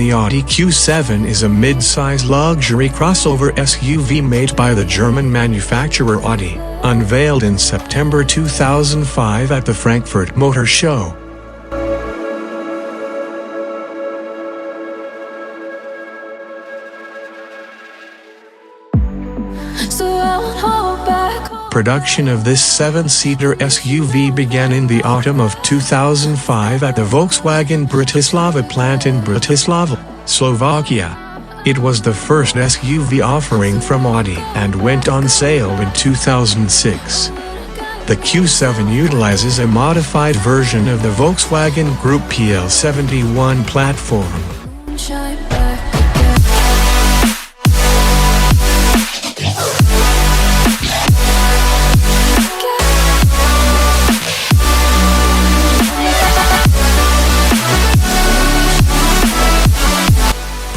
The Audi Q7 is a mid-size luxury crossover SUV made by the German manufacturer Audi, unveiled in September 2005 at the Frankfurt Motor Show. Production of this 7-seater SUV began in the autumn of 2005 at the Volkswagen Bratislava plant in Bratislava, Slovakia. It was the first SUV offering from Audi and went on sale in 2006. The Q7 utilizes a modified version of the Volkswagen Group PL71 platform.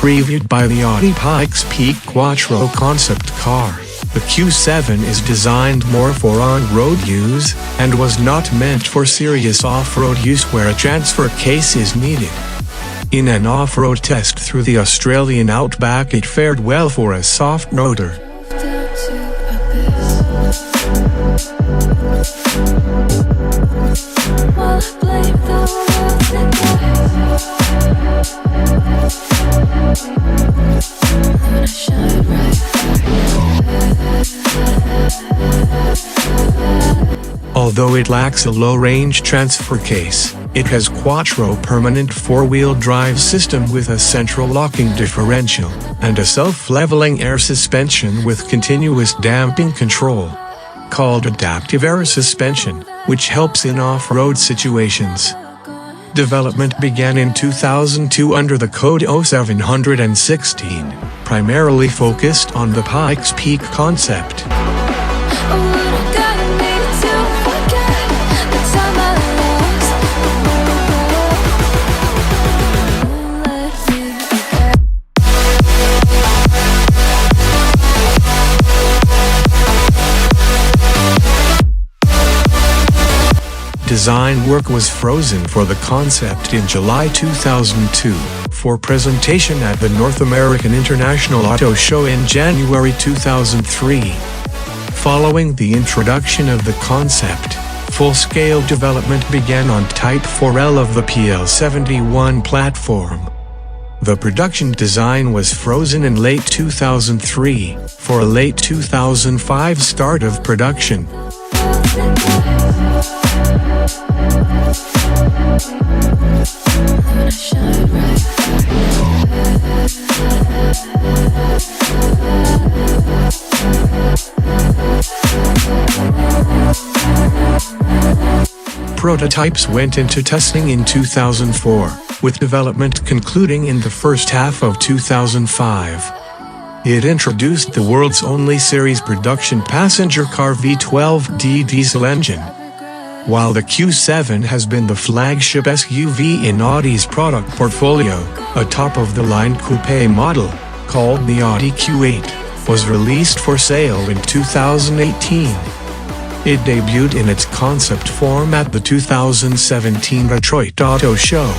Previewed by the Audi Pikes Peak Quattro concept car, the Q7 is designed more for on-road use, and was not meant for serious off-road use where a transfer case is needed. In an off-road test through the Australian outback, it fared well for a soft roader. Although it lacks a low-range transfer case, it has Quattro permanent four-wheel drive system with a central locking differential, and a self-leveling air suspension with continuous damping control, called adaptive air suspension, which helps in off-road situations. Development began in 2002 under the code 0716, primarily focused on the Pikes Peak concept. Design work was frozen for the concept in July 2002, for presentation at the North American International Auto Show in January 2003. Following the introduction of the concept, full-scale development began on Type 4L of the PL71 platform. The production design was frozen in late 2003, for a late 2005 start of production. Prototypes went into testing in 2004, with development concluding in the first half of 2005. It introduced the world's only series production passenger car V12D diesel engine. While the Q7 has been the flagship SUV in Audi's product portfolio, a top-of-the-line coupe model, called the Audi Q8, was released for sale in 2018. It debuted in its concept form at the 2017 Detroit Auto Show.